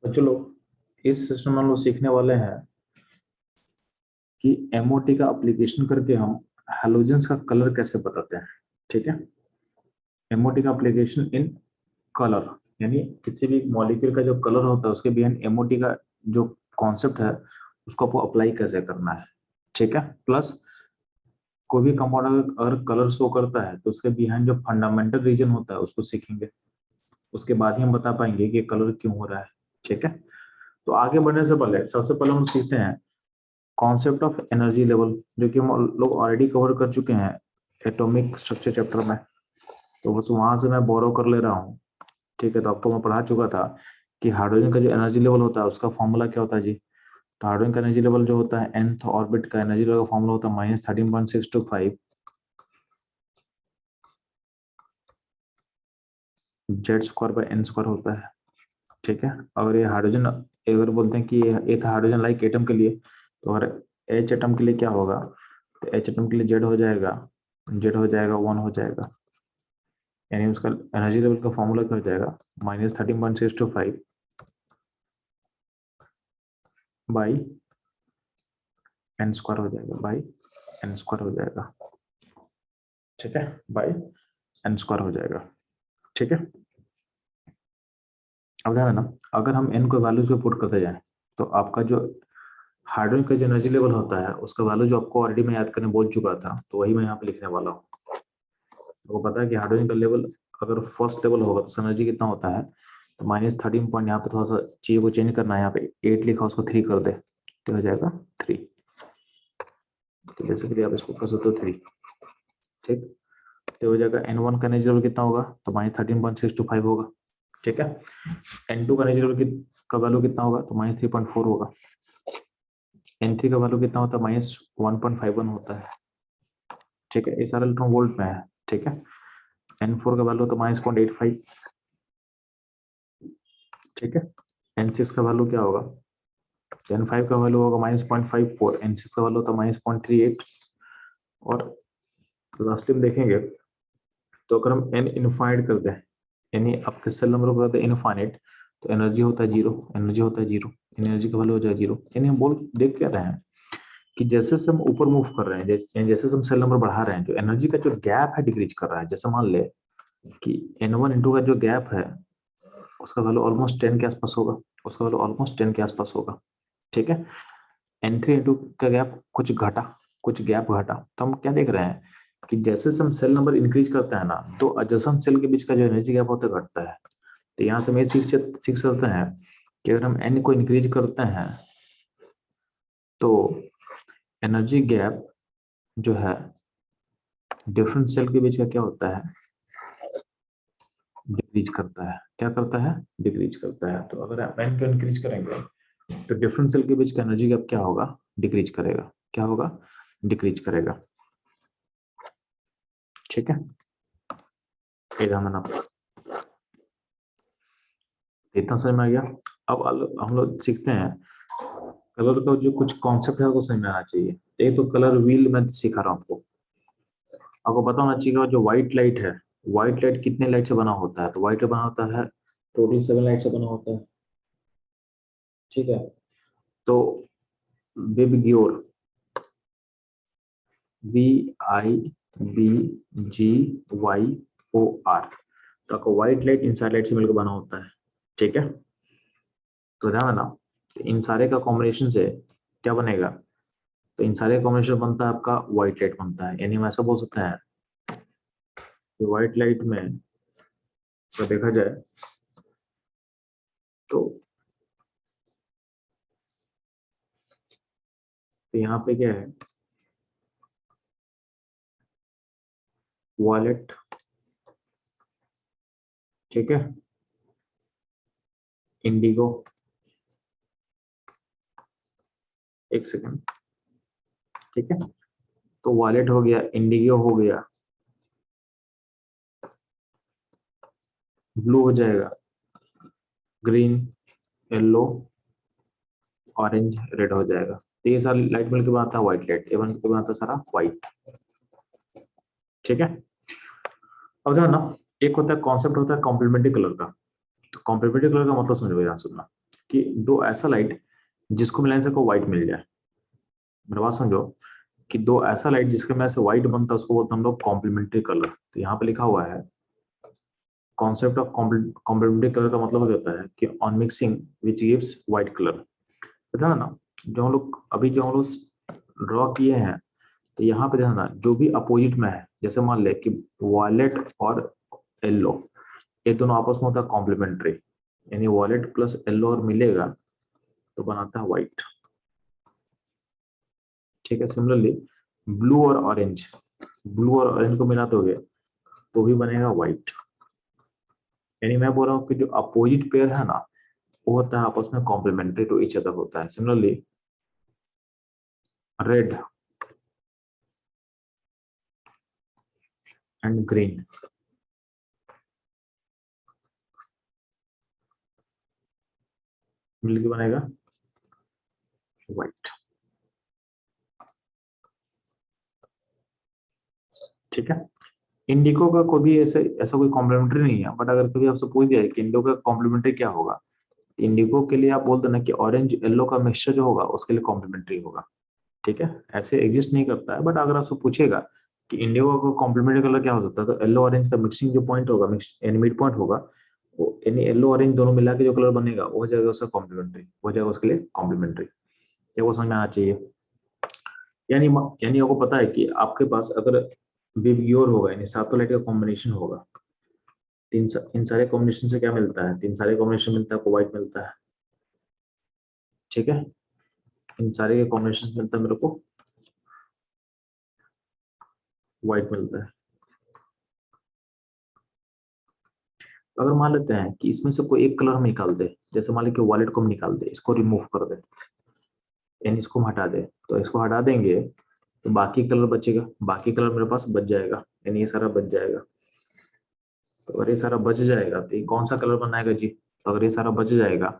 तो चलो इस सिस्टम में हम लोग सीखने वाले हैं कि एमओटी का एप्लीकेशन करके हम हैलोजेंस का कलर कैसे बताते हैं। ठीक है, एमओटी का एप्लीकेशन इन कलर, यानी किसी भी मॉलिक्यूल का जो कलर होता है उसके बिहाइंड एमओटी का जो कॉन्सेप्ट है उसको आपको अप्लाई कैसे करना है। ठीक है, प्लस कोई भी कंपाउंड अगर कलर शो करता है तो उसके बिहाइंड जो फंडामेंटल रीजन होता है उसको सीखेंगे। उसके बाद ही हम बता पाएंगे कि कलर क्यों हो रहा है। ठीक है, तो आगे बढ़ने से पहले सबसे पहले हम सीखते हैं कॉन्सेप्ट ऑफ एनर्जी लेवल, जो कि हम लोग ऑलरेडी कवर कर चुके हैं एटॉमिक स्ट्रक्चर चैप्टर में। तो बस वहां से मैं बोरो कर ले रहा हूँ। ठीक है, तो आपको मैं पढ़ा चुका था कि हाइड्रोजन का जो एनर्जी लेवल होता है उसका फॉर्मूला क्या होता है जी। तो हाइड्रोजन का एनर्जी लेवल जो होता है nth ऑर्बिट का एनर्जी लेवल का फॉर्मूला होता है -13.625 Z square by n square होता है। ठीक है, अगर ये हाइड्रोजन, अगर बोलते हैं कि ये था हाइड्रोजन लाइक एटम के लिए, तो अगर एच एटम के लिए क्या होगा, तो एच एटम के लिए जेड हो जाएगा, जेड हो जाएगा 1 हो जाएगा, यानी उसका एनर्जी लेवल का फॉर्मूला क्या हो जाएगा -13.625 बाई एन स्क्वायर हो जाएगा, बाई एन स्क्वायर हो जाएगा। ठीक है, बाई एन स्क्वायर हो जाएगा। ठीक है, अब ध्यान देना, अगर हम एन को वैल्यूज पे पुट करते जाएं तो आपका जो हाइड्रोजन का जो एनर्जी लेवल होता है उसका वैल्यू जो आपको ऑलरेडी मैं याद करने बोल चुका था, तो वही मैं यहाँ पे लिखने वाला हूँ। आपको पता है कि हाइड्रोजन का लेवल अगर फर्स्ट लेवल होगा तो एनर्जी कितना होता है, तो -13 पॉइंट, यहाँ पे थोड़ा सा चीज को चेंज करना है, यहाँ पे 8 लिखा उसको 3 कर दे तो हो जाएगा 3। तो बेसिकली आप इसको कर सकते हो 3। ठीक, तो हो जाएगा N1 का एनर्जी लेवल कितना होगा, तो -13.625 होगा। ठीक है, N2 का एनर्जी लेवल का वैल्यू कितना होगा, तो -3.4 होगा। N3 का वैल्यू कितना होता है, -1.51 होता है। ठीक है, ये सारा इलेक्ट्रॉन वोल्ट में है। ठीक है, N4 का वैल्यू तो -0.85। ठीक है, N6 का वैल्यू क्या होगा, N5 का वैल्यू होगा -0.54, N6 का वैल्यू होता है -0.38। और लास्ट में देखेंगे तो अगर हम n इनफाइनाइट करते हैं, यानी आपके सेल नंबर को करते हैं इनफाइनाइट, तो एनर्जी होता है जीरो, एनर्जी होता है जीरो, एनर्जी का वैल्यू हो जाएगा जीरो। यानी हम बोल देख क्या रहे हैं कि जैसे से हम ऊपर मूव कर रहे हैं, जैसे से हम सेल नंबर बढ़ा रहे हैं, जो एनर्जी का जो गैप है डिक्रीज कर रहा है। जैसे मान ले कि N1 इंटू का जो गैप है उसका वैल्यू ऑलमोस्ट 10 के आसपास होगा, उसका वैल्यू ऑलमोस्ट 10 के आसपास होगा। ठीक है, N3 इंटू का गैप कुछ घटा, कुछ गैप घटा, तो हम क्या देख रहे हैं कि जैसे हम सेल नंबर इंक्रीज करते हैं ना, तो adjacent सेल के बीच का जो एनर्जी गैप होता है घटता है। तो यहाँ से मैं सीख सकते हैं कि अगर हम n को इंक्रीज करते हैं तो एनर्जी गैप जो है डिफरेंट सेल के बीच का क्या होता है, डिक्रीज करता है। क्या करता है, डिक्रीज करता है। तो अगर आप n को इंक्रीज करेंगे तो डिफरेंट सेल के बीच का एनर्जी गैप क्या होगा, डिक्रीज करेगा। क्या होगा, डिक्रीज करेगा। ठीक है, इतना समझ में आ गया। अब हम लोग सीखते हैं कलर का जो कुछ कॉन्सेप्ट है वो समझ में आना चाहिए। एक तो कलर व्हील मैं सिखा रहा हूँ आपको। आपको पता होना चाहिए जो व्हाइट लाइट है, व्हाइट लाइट कितने लाइट से बना होता है, तो व्हाइट बना होता है टोटल 7 लाइट से बना होता है। ठीक है, तो विबग्योर, VIBGYOR, तो आपको व्हाइट लाइट इन सारी लाइट से मिलकर बना होता है। ठीक है, तो ध्यान देना इन सारे का कॉम्बिनेशन से क्या बनेगा, तो इन सारे कॉम्बिनेशन बनता है आपका व्हाइट लाइट बनता है। यानी हम ऐसा बोल सकते हैं कि व्हाइट लाइट में अगर देखा जाए तो यहाँ पे क्या है, वॉलेट, ठीक है, इंडिगो, एक सेकंड, ठीक है, तो वॉलेट हो गया, इंडिगो हो गया, ब्लू हो जाएगा, ग्रीन, येलो, ऑरेंज, रेड हो जाएगा। तो ये सारी लाइट मिलकर बनाता है व्हाइट लाइट, ये बनकर बनाता है सारा व्हाइट। ठीक है, अब ना एक होता है कॉन्सेप्ट होता है कॉम्प्लीमेंट्री कलर का। तो कॉम्प्लीमेंट्री कलर का मतलब समझो, ध्यान सुनना कि दो ऐसा लाइट जिसको मिलाने से को व्हाइट मिल जाए। मेरी बात समझो कि दो ऐसा लाइट जिसके मिलाने से व्हाइट बनता है उसको बोलते हैं हम लोग कॉम्प्लीमेंट्री कलर। तो यहाँ पे लिखा हुआ है कॉन्सेप्ट ऑफ कॉम्प्लीमेंट्री कलर का मतलब ये होता है कि on mixing which gives white colour. पता है ना, जो हम लोग अभी जो हम लोग ड्रॉ किए हैं, तो यहाँ पे ध्यान, जो भी अपोजिट में है, जैसे मान ले कि वॉयलेट और येलो, ये दोनों आपस में होता है कॉम्प्लीमेंट्री, यानी वॉयलेट प्लस येलो और मिलेगा तो बनाता है व्हाइट। ठीक है, सिमिलरली ब्लू और ऑरेंज, ब्लू और ऑरेंज को मिला दोगे तो भी बनेगा व्हाइट। यानी मैं बोल रहा हूँ कि जो अपोजिट पेयर है ना, वो होता है आपस में कॉम्प्लीमेंट्री टू ईच अदर होता है। सिमिलरली रेड एंड ग्रीन मिलके बनेगा व्हाइट। ठीक है, इंडिगो का कोई भी ऐसे ऐसा कोई कॉम्प्लीमेंट्री नहीं है, बट अगर कभी आपसे पूछ दिया है कि इंडिगो का कॉम्प्लीमेंट्री क्या होगा, इंडिगो के लिए आप बोल देना कि ऑरेंज येलो का मिक्सचर जो होगा उसके लिए कॉम्प्लीमेंट्री होगा। ठीक है, ऐसे एग्जिस्ट नहीं करता है, बट अगर आपसे पूछेगा कि इंडिगो का कॉम्प्लीमेंट्री कलर क्या हो सकता है, तो येलो ऑरेंज का मिक्सिंग जो पॉइंट होगा, मिक्स यानी मिड पॉइंट होगा, वो यानी येलो ऑरेंज दोनों मिला के जो कलर बनेगा वो हो जाएगा उसका कॉम्प्लीमेंट्री, हो जाएगा उसके लिए कॉम्प्लीमेंट्री। ये वो समझ में आना चाहिए। यानी यानी आपको पता है कि आपके पास अगर विबग्योर होगा यानी सातों लाइट का कॉम्बिनेशन होगा, इन सारे कॉम्बिनेशन से क्या मिलता है, तीन सारे कॉम्बिनेशन मिलता है आपको व्हाइट मिलता है। ठीक है, इन सारे के कॉम्बिनेशन मिलता है मेरे को व्हाइट मिलता है। अगर मान लेते हैं कि इसमें से कोई एक कलर हम निकाल दे, जैसे मान लीजिए कि वॉलेट को हम निकाल दे, इसको रिमूव कर दे, यानी इसको हम हटा दे, तो इसको हटा देंगे तो बाकी कलर बचेगा, बाकी कलर मेरे पास बच जाएगा, यानी ये सारा बच जाएगा। तो अगर ये सारा बच जाएगा तो ये कौन सा कलर बनाएगा जी, तो अगर ये सारा बच जाएगा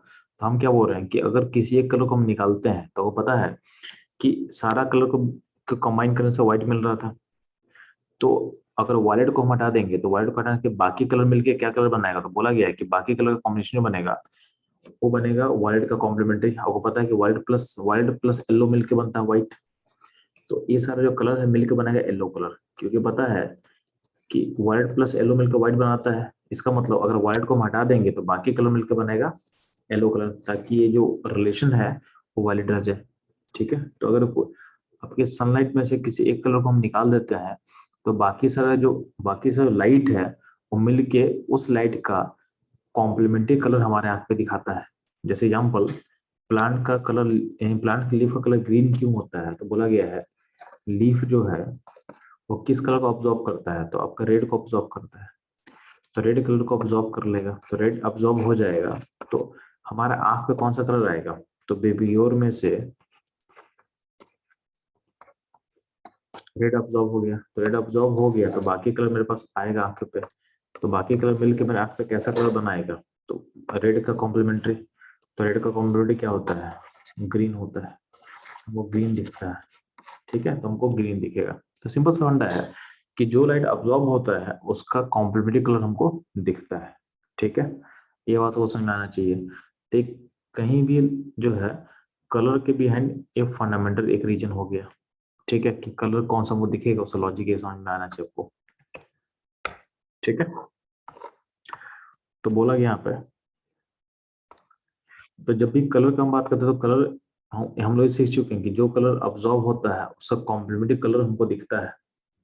तो हम क्या बोल रहे हैं कि अगर किसी एक कलर को हम निकालते हैं तो वो पता है कि सारा कलर को कंबाइन करने से व्हाइट मिल रहा था, तो अगर वॉलेट को हम हटा देंगे तो वॉलेट को हटाने के बाकी कलर मिलके क्या कलर बनाएगा, तो बोला गया है कि बाकी कलर का कॉम्बिनेशन जो बनेगा वो बनेगा वॉलेट का कॉम्प्लीमेंट्री। आपको पता है कि वॉलेट प्लस येलो मिलके बनता है व्हाइट, तो ये सारा जो कलर है मिलके बनेगा येलो कलर, क्योंकि पता है कि वॉलेट प्लस येलो मिलकर व्हाइट बनाता है। इसका मतलब अगर व्हाइट को हम हटा देंगे तो बाकी कलर मिलकर बनेगा येलो कलर, ताकि ये जो रिलेशन है वो वैलिड रह जाए। ठीक है, तो अगर आपके सनलाइट में से किसी एक कलर को हम निकाल देते हैं तो बाकी सारा लाइट है वो मिलके उस लाइट का कॉम्प्लीमेंट्री कलर हमारे आंख पे दिखाता है। जैसे एग्जाम्पल, प्लांट का कलर यानी प्लांट की लीफ का कलर ग्रीन क्यों होता है, तो बोला गया है लीफ जो है वो किस कलर को ऑब्जॉर्व करता है, तो आपका रेड को ऑब्जॉर्व करता है, तो रेड कलर को ऑब्जॉर्व कर लेगा, तो रेड ऑब्जॉर्व हो जाएगा, तो हमारा आंख पे कौन सा कलर आएगा, तो बेबीयोर में से रेड ऑब्जॉर्व हो गया, तो रेड ऑब्जॉर्व हो गया तो बाकी कलर मेरे पास आएगा आंख पे, तो बाकी कलर मिलके मेरे आंख पे कैसा कलर बनाएगा, तो रेड का कॉम्प्लीमेंट्री। तो रेड का कॉम्प्लीमेंट्री क्या होता है, ग्रीन होता है, वो ग्रीन दिखता है। ठीक है, तो हमको ग्रीन दिखेगा। तो सिंपल सा फंडा है कि जो लाइट अब्जॉर्ब होता है उसका कॉम्प्लीमेंट्री कलर हमको दिखता है। ठीक है, ये बात को समझ में आना चाहिए। तो कहीं भी जो है कलर के बिहाइंड एक फंडामेंटल एक रीजन हो गया। ठीक है, कि कलर कौन सा वो दिखेगा उसका लॉजिक ये समझ में आना चाहिए आपको। ठीक है, तो बोला गया यहाँ पे, तो जब भी कलर की हम बात करते हैं तो कलर हम लोग सीख चुके हैं कि जो कलर अब्जॉर्ब होता है उसका कॉम्प्लीमेंट्री कलर हमको दिखता है।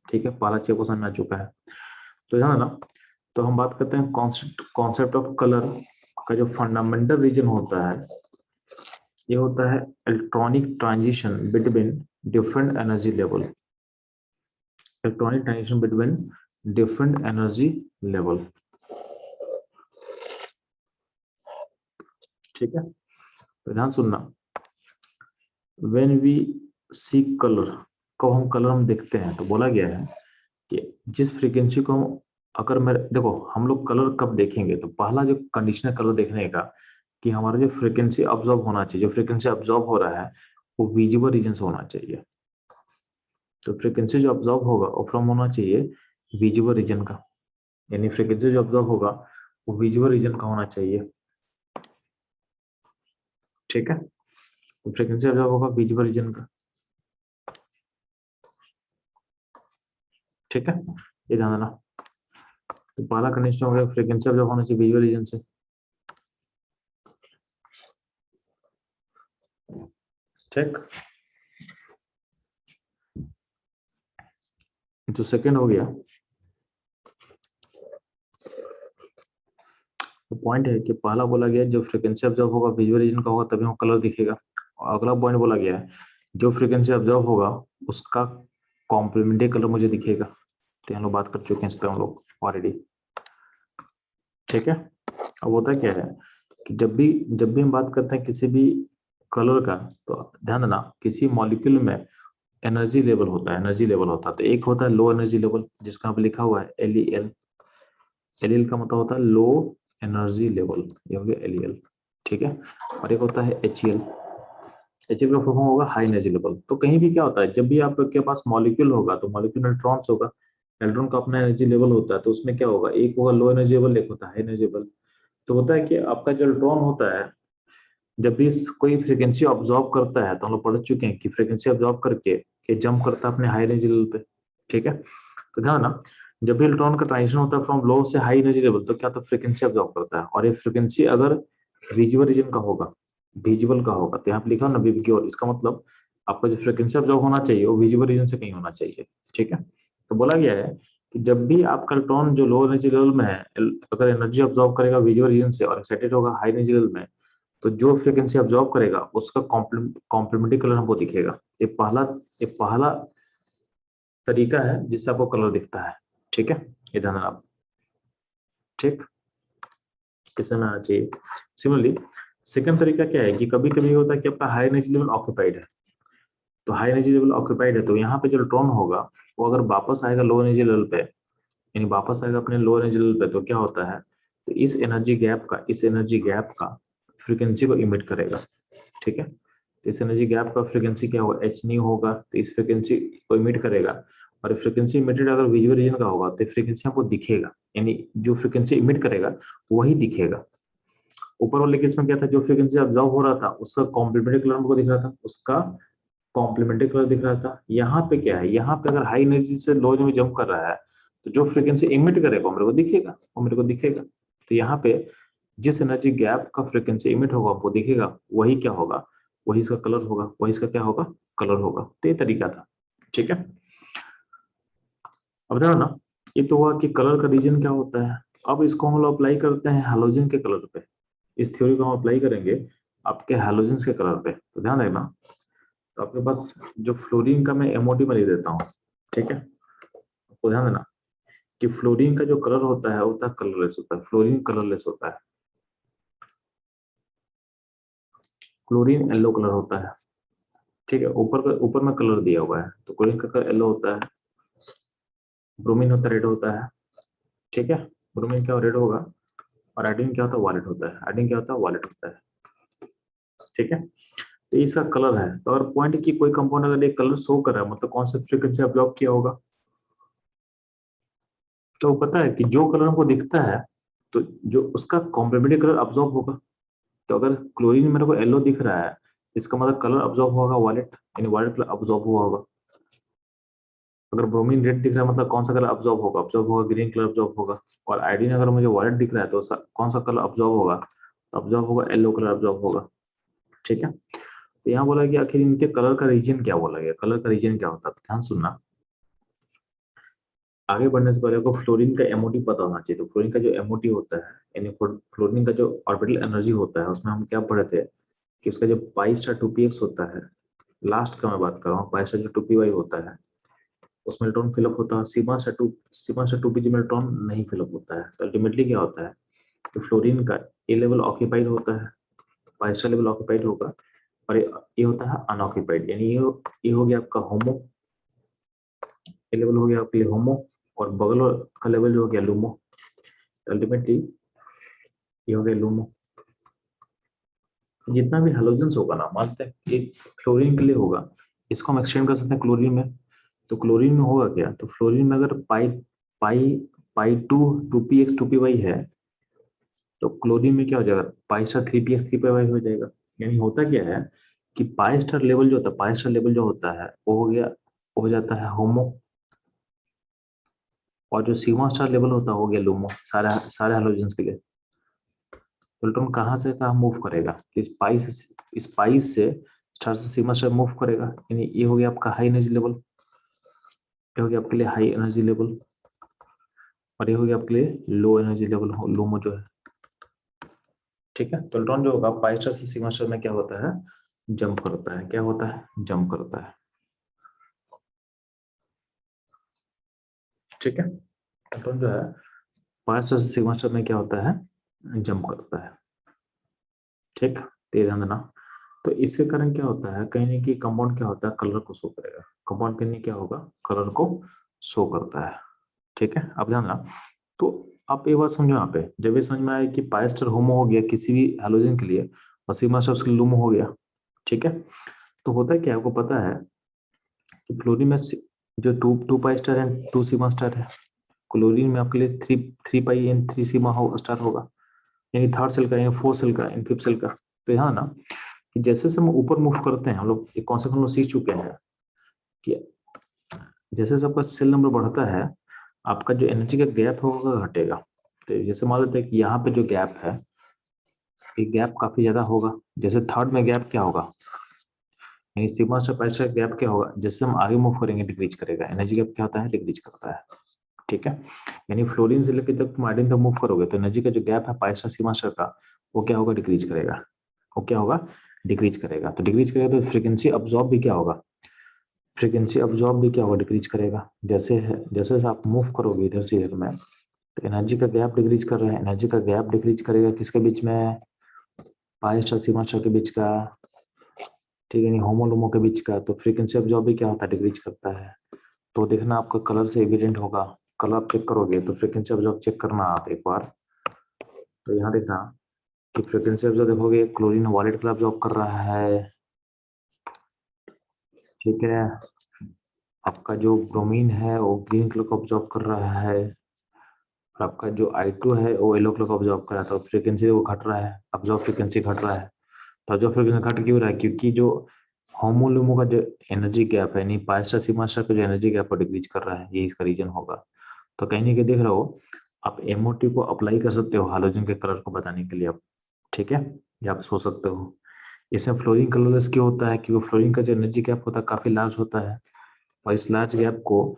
ठीक है, पहला चीज को समझ में आ चुका है। तो ध्यान ना, तो हम बात करते हैं कॉन्सेप्ट ऑफ कलर का जो फंडामेंटल रीजन होता है, ये होता है electronic transition between different energy level, electronic transition between different energy level. ठीक है, तो ध्यान सुनना, व्हेन वी सी कलर, कब हम कलर हम देखते हैं, तो बोला गया है कि जिस फ्रीक्वेंसी को हम, अगर मैं देखो हम लोग कलर कब देखेंगे, तो पहला जो कंडीशनल कलर देखने का कि हमारा जो फ्रीक्वेंसी ऑब्जॉर्व होना चाहिए, जो फ्रीक्वेंसी ऑब्जॉर्व हो रहा है वो विजिबल रीजन से होना चाहिए। तो फ्रीक्वेंसी जो ऑब्जॉर्व होगा वो फ्रॉम होना चाहिए विजिबल रीजन का, यानी फ्रीक्वेंसी जो ऑब्जॉर्व होगा वो विजिबल रीजन का होना चाहिए। ठीक है, तो फ्रीक्वेंसी ऑब्जॉर्व होगा विजिबल रीजन का। ठीक है, ये ध्यान देना। तो पहला कंडीशन हो गया फ्रीक्वेंसी ऑब्जॉर्व होना चाहिए विजुअल रीजन से। ठीक, जो सेकंड हो गया, तो पॉइंट है कि पहला बोला गया जो फ्रीक्वेंसी ऑब्जॉर्व होगा विजुअल रीजन का होगा तभी वो कलर दिखेगा। और अगला पॉइंट बोला गया है जो फ्रीक्वेंसी ऑब्जॉर्व होगा उसका कॉम्प्लीमेंट्री कलर मुझे दिखेगा। तो हम लोग बात कर चुके हैं इस पर हम लोग ऑलरेडी। ठीक है, अब होता क्या है कि जब भी हम बात करते हैं किसी भी कलर का, तो ध्यान देना किसी मॉलिक्यूल में एनर्जी लेवल होता है, एनर्जी लेवल होता है। तो एक होता है लो एनर्जी लेवल जिसका यहाँ पे लिखा हुआ है LEL। एल का मतलब होता है लो एनर्जी लेवल, ये हो गया LEL। ठीक है, और एक होता है HEL। HEL का फुल फॉर्म होगा हाई एनर्जी लेवल। तो कहीं भी क्या होता है, जब भी आपके पास मॉलिक्यूल होगा तो मॉलिक्यूल में इलेक्ट्रॉन्स होगा, इलेक्ट्रॉन का अपना एनर्जी लेवल होता है। तो उसमें क्या होगा, एक होगा लो एनर्जी लेवल, एक होता है हाई एनर्जी लेवल। तो होता है कि आपका जो इलेक्ट्रॉन होता है जब भी कोई फ्रीक्वेंसी ऑब्जॉर्व करता है, तो हम लोग पढ़ चुके हैं कि फ्रीक्वेंसी ऑब्जॉर्व करके ये जंप करता है अपने हाई एनर्जी लेवल पे। ठीक है, तो ध्यान ना, जब भी इलेक्ट्रॉन का ट्रांजिशन होता है फ्रॉम लो से हाई एनर्जी लेवल, तो क्या तो फ्रीक्वेंसी ऑब्जॉर्व करता है। और ये फ्रीक्वेंसी अगर विजुअल रीजन का होगा, विजिबल का होगा, तो यहाँ पे लिखा ना विजिबल, इसका मतलब आपका जो फ्रीक्वेंसी ऑब्जॉर्व होना चाहिए वो विजिबल रीजन से कहीं होना चाहिए। ठीक है, तो बोला गया है कि जब भी आपका इलेक्ट्रॉन जो लो एनर्जी लेवल में है अगर एनर्जी ऑब्जॉर्व करेगा विजुअल रीजन से और एक्साइटेड होगा हाई एनर्जी लेवल में, तो जो फ्रीक्वेंसी ऑब्जॉर्व करेगा उसका कॉम्प्लीमेंट्री कलर हमको दिखेगा। ये पहला तरीका है जिससे आपको कलर दिखता है। ठीक है, ये ध्यान आप। ठीक, किसमें आना चाहिए। सिमिलरली सेकंड तरीका क्या है कि कभी कभी होता है कि आपका हाई एनर्जी लेवल ऑक्यूपाइड है। तो हाई एनर्जी लेवल ऑक्यूपाइड है तो यहाँ पे जो इलेक्ट्रॉन होगा वो अगर वापस आएगा लो एनर्जी लेवल पे, यानी वापस आएगा अपने लो एनर्जी लेवल पे, तो क्या होता है, तो इस एनर्जी गैप का फ्रीक्वेंसी को इमिट करेगा। ठीक है, तो इस एनर्जी गैप का फ्रीक्वेंसी क्या होगा, एच न्यू होगा। तो इस फ्रीक्वेंसी को इमिट करेगा, और फ्रीक्वेंसी इमिटेड अगर विजुअल रीजन का होगा तो फ्रीक्वेंसी आपको दिखेगा, यानी जो फ्रीक्वेंसी इमिट करेगा वही दिखेगा। ऊपर वाले केस में क्या था, जो फ्रीक्वेंसी ऑब्जर्व हो रहा था उसका कॉम्प्लीमेंट्री कलर हमको दिख रहा था, उसका कॉम्प्लीमेंट्री कलर दिख रहा था। यहाँ पे क्या है, यहाँ पे अगर हाई एनर्जी से लो एनर्जी जंप कर रहा है तो जो फ्रीक्वेंसी इमिट करेगा वो मेरे को दिखेगा, वो मेरे को दिखेगा। तो यहाँ पे जिस एनर्जी गैप का फ्रीक्वेंसी इमिट होगा वो दिखेगा, वही क्या होगा, वही इसका कलर होगा, वही इसका क्या होगा, कलर होगा। तो ये तरीका था। ठीक है, अब ध्यान ना, ये तो हुआ कि कलर का रीजन क्या होता है। अब इसको हम लोग अप्लाई करते हैं हैलोजन के कलर पे। इस थ्योरी को हम अप्लाई करेंगे आपके हैलोजन के कलर पे। तो ध्यान रखना, तो आपके पास जो फ्लोरीन का मैं एमओटी में लिख देता हूँ। ठीक है, आपको ध्यान देना कि फ्लोरीन का जो कलर होता है होता है कलरलेस होता है, फ्लोरीन कलरलेस होता है। क्लोरीन येलो कलर होता है। ठीक है, ऊपर में कलर दिया हुआ है, तो क्लोरीन का कलर येलो होता है, ब्रोमीन होता है रेड होता है। ठीक है, ब्रोमीन क्या रेड होगा, और आयोडीन क्या होता है, वॉलेट होता है। आयोडीन क्या होता है, वॉलेट होता है। ठीक है, तो इसका कलर है। तो अगर पॉइंट की कोई कंपाउंड अगर एक कलर शो कर रहा है, मतलब कौन सा फ्रीक्वेंसी अब्जॉर्ब किया होगा, तो पता है कि जो कलर हमको दिखता है तो जो उसका कॉम्प्लीमेंट्री कलर अब्जॉर्ब होगा। तो अगर क्लोरीन मेरे को येलो दिख रहा है, इसका मतलब कलर अब्जॉर्ब होगा वॉलेट, यानी वॉलेट कलर अब्जॉर्ब हुआ होगा। अगर ब्रोमीन रेड दिख रहा है मतलब कौन सा कलर अब्जॉर्ब होगा ग्रीन कलर अब्जॉर्ब होगा। और आयोडीन अगर मुझे वॉलेट दिख रहा है तो कौन सा कलर अब्जॉर्ब होगा, तो अब्जॉर्ब होगा येलो कलर अब्जॉर्ब होगा। ठीक है, तो यहाँ बोला कि आखिर इनके कलर का रीजन क्या बोला गया, कलर का रीजन क्या होता है, ध्यान सुनना। आगे बढ़ने से पहले आपको फ्लोरीन का एमओटी पता होना चाहिए। तो फ्लोरीन का जो एमओटी होता है, यानी फ्लोरीन का जो ऑर्बिटल एनर्जी होता है, उसमें हम क्या पढ़े थे कि उसका जो पाई स्टार 2px होता है, लास्ट का मैं बात कर रहा हूँ, पाई स्टार जो 2py होता है उसमें इलेक्ट्रॉन फिलअप होता है, सीमा से 2p में इलेक्ट्रॉन नहीं फिलअप होता है। तो अल्टीमेटली क्या होता है, तो फ्लोरीन का ए लेवल ऑक्यूपाइड होता है, पाई स्टार लेवल ऑक्यूपाइड होगा, और ये होता है अनऑक्यूपाइड, यानी ये हो गया आपका होमो, ये लेवल हो गया आपके लिए होमो, और बगल का लेवल जो हो गया लूमो। अल्टीमेटली ये हो गया लूमो। जितना भी हेलोजेंस होगा ना, मानते हैं कि क्लोरीन के लिए होगा, इसको हम एक्सटेंड कर सकते हैं क्लोरीन में। तो क्लोरीन में होगा क्या, तो फ्लोरीन में अगर पाई पाई पाई 2 2px 2py है, तो क्लोरीन में क्या हो जाएगा, पाई स्टार 3px 3py हो जाएगा। यानी होता क्या है कि पाई स्टार लेवल जो होता है, पाई स्टार लेवल जो होता है वो हो गया, हो जाता है होमो, और जो सिग्मा स्टार लेवल होता है हो गया लूमो, सारे सारे हैलोजेंस के लिए। इलेक्ट्रॉन कहाँ से कहाँ मूव करेगा, इस पाई से स्टार से सिग्मा स्टार मूव करेगा, यानी ये हो गया आपका हाई एनर्जी लेवल, ये हो गया आपके लिए हाई एनर्जी लेवल, और ये हो गया आपके लिए लो एनर्जी लेवल लूमो जो है। ठीक है, तो इलेक्ट्रॉन जो होगा पाई स्टार से सिग्मा स्टार में क्या होता है, जंप करता है, क्या होता है, जंप करता है। ठीक है, इलेक्ट्रॉन जो है पाई स्टार से सिग्मा स्टार में क्या होता है, जंप करता है। ठीक, तो ध्यान देना। तो इसके कारण क्या होता है, कहीं ना कहीं कंपाउंड क्या होता है, कलर को शो करेगा, कंपाउंड कहीं क्या होगा, कलर को शो करता है। ठीक है, अब ध्यान देना। तो आप ये बात समझो, यहाँ पे जब ये समझ में आया कि पायस्टर होमो हो गया किसी भी हैलोजन के लिए, और सिग्मा स्टार उसके लिए लूमो हो गया। ठीक है, तो होता है क्या, आपको पता है कि फ्लोरीन में जो two two pi star and two sigma star है, क्लोरीन में आपके लिए three three pi and three sigma star होगा, यानी थर्ड सेल का, यानी फोर्थ सेल का, यानी फिफ्थ सेल का। तो यहाँ ना कि जैसे जैसे हम ऊपर मूव करते हैं, हम लोग एक कॉन्सेप्ट हम लोग सीख चुके हैं कि जैसे जैसे आपका सेल नंबर बढ़ता है, आपका जो एनर्जी का गैप होगा घटेगा। तो जैसे मान लेते हैं कि यहाँ पे जो गैप है, ये गैप काफी ज्यादा होगा। जैसे थर्ड में गैप क्या होगा, यानी सिग्मा से पैसा गैप क्या होगा, जैसे हम आगे मूव करेंगे डिक्रीज करेगा, एनर्जी गैप क्या होता है, डिक्रीज करता है। ठीक है, यानी फ्लोरीन से लेकर जब तुम आयोडीन तक मूव करोगे तो एनर्जी का जो गैप है पाइस्टा सीमा का, वो क्या होगा, डिक्रीज करेगा। वो क्या होगा, डिक्रीज करेगा। तो डिक्रीज करेगा तो फ्रीक्वेंसी अब्जॉर्ब भी क्या होगा, फ्रीक्वेंसी अब्जॉर्ब भी क्या होगा, डिक्रीज करेगा। जैसे जैसे आप मूव करोगे इधर से इधर में, तो एनर्जी का गैप डिक्रीज कर रहा है, एनर्जी का गैप डिक्रीज करेगा किसके बीच में, पाइस्टा सीमा के बीच का। ठीक है, नहीं होमोलोमो के बीच का। तो फ्रीक्वेंसी अब्जॉर्ब भी क्या होता है, डिक्रीज करता है। तो देखना आपका कलर से एविडेंट होगा, कलर आप चेक करोगे तो फ्रीक्वेंसी ऑब्जर्व चेक करना आप एक बार। तो यहाँ देखना कि फ्रीक्वेंसी ऑब्जर्व देखोगे, क्लोरीन वॉलेट कलर ऑब्जर्व कर रहा है। ठीक है, आपका जो ब्रोमीन है वो ग्रीन कलर को ऑब्जर्व कर रहा है, और आपका जो I2 है वो येलो कलर को ऑब्जर्व कर रहा है। तो फ्रीक्वेंसी वो घट रहा है, ऑब्जर्व फ्रीक्वेंसी घट रहा है। तो ऑब्जर्व फ्रीक्वेंसी घट क्यों रहा है, क्योंकि जो होमोलुमो का जो एनर्जी गैप है, यानी पाइस्टा सिग्मा का जो एनर्जी गैप है डिक्रीज कर रहा है, ये इसका रीजन होगा। तो कहीं ना कहीं देख रहे हो, आप एमओटी को अप्लाई कर सकते हो हाइड्रोजन के कलर को बताने के लिए आप। ठीक है, ये आप सोच सकते हो। इसमें फ्लोरीन कलरलेस क्यों होता है, क्योंकि फ्लोरीन का जो एनर्जी गैप होता है काफी लार्ज होता है, और इस लार्ज गैप को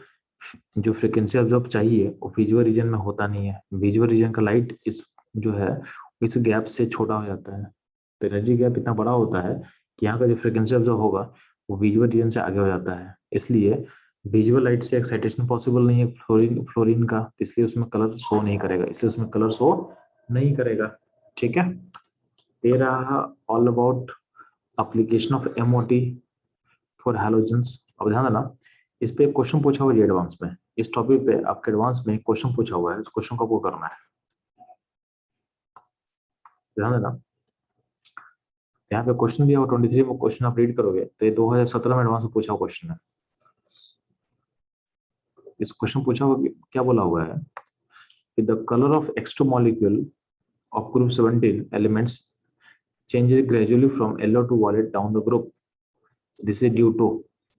जो फ्रिक्वेंसी ऑब्जॉर्ब चाहिए वो विजुअल रीजन में होता नहीं है। विजुअल रीजन का लाइट इस जो है इस गैप से छोटा हो जाता है। तो एनर्जी गैप इतना बड़ा होता है कि यहाँ का जो फ्रिक्वेंसी ऑब्जॉर्ब होगा वो विजुअल रीजन से आगे हो जाता है। इसलिए विजुअल लाइट से एक्साइटेशन पॉसिबल नहीं है फ्लोरीन फ्लोरीन का, तो इसलिए उसमें कलर शो नहीं करेगा, इसलिए उसमें कलर शो नहीं करेगा। ठीक है, ये रहा all about application of MOT for halogens. अब ध्यान देना, इस पे क्वेश्चन पूछा हुआ है एडवांस में, इस टॉपिक पे आपके एडवांस में क्वेश्चन पूछा हुआ है, इस क्वेश्चन को आपको करना है। ध्यान देना, यहाँ पे क्वेश्चन दिया हुआ 23 में, क्वेश्चन आप रीड करोगे तो ये 2017 में एडवांस में पूछा हुआ क्वेश्चन है। इस क्वेश्चन पूछा हुआ क्या बोला हुआ है कि the colour of X2 molecule of group 17 elements changes gradually from yellow to violet down the group, this is due to।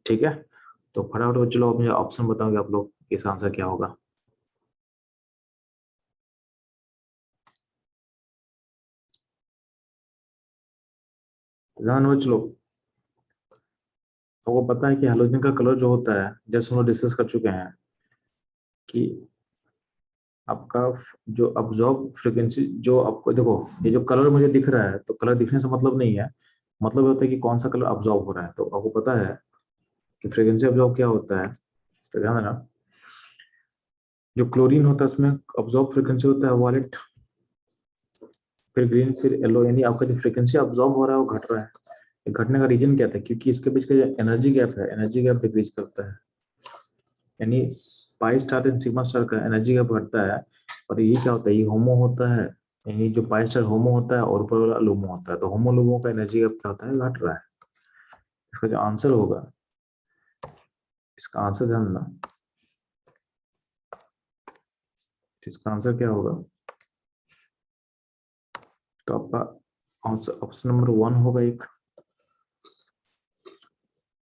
ठीक है, तो फटाफट चलो मुझे ऑप्शन बताओगे आप लोग, इसका आंसर क्या होगा। ध्यान में चलो, आपको पता है कि हैलोजन का कलर जो होता है, जैसे हम लोग डिस्कस कर चुके हैं कि आपका जो अब्जॉर्ब फ्रीक्वेंसी, जो आपको देखो ये जो कलर मुझे दिख रहा है, तो कलर दिखने से मतलब नहीं है, मतलब होता है कि कौन सा कलर अब्जॉर्ब हो रहा है। तो आपको पता है कि फ्रीक्वेंसी अब्जॉर्ब क्या होता है, तो ध्यान देना, जो क्लोरीन होता है उसमें अब्जॉर्ब फ्रीक्वेंसी होता है वॉलेट, फिर ग्रीन, फिर येलो, यानी आपका जो फ्रीक्वेंसी अब्जॉर्ब हो रहा है वो घट रहा है। ये घटने का रीजन क्या था, क्योंकि इसके बीच का जो एनर्जी गैप है, एनर्जी गैप डिक्रीज करता है, यानी पाई स्टार एंड सिग्मा स्टार का एनर्जी गैप घटता है। और ये क्या होता है, ये होमो होता है, यानी जो पाई स्टार होमो होता है और ऊपर वाला लुमो होता है, तो होमो लुमो का एनर्जी गैप क्या होता है, घट रहा है। इसका जो आंसर होगा, इसका आंसर ध्यान देना, इसका आंसर क्या होगा, तो आपका ऑप्शन नंबर 1 होगा एक,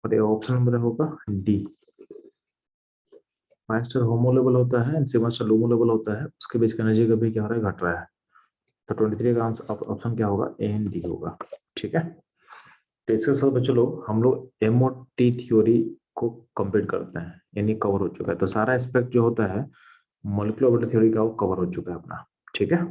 और ये ऑप्शन नंबर होगा डी। माइस्टर होमो लेवल होता है, माइस्टर लूमो लेवल होता है, उसके बीच का एनर्जी कभी क्या हो रहा है, घट रहा है। तो 23 का आंसर ऑप्शन क्या होगा, ए एंड डी होगा। ठीक है, तो इसके साथ बच्चों लोग हम लोग एम और टी थ्योरी को कंप्लीट करते हैं, यानी कवर हो चुका है। तो सारा एस्पेक्ट जो होता है मॉलिक्यूलर थ्योरी का वो कवर हो चुका है अपना। ठीक है।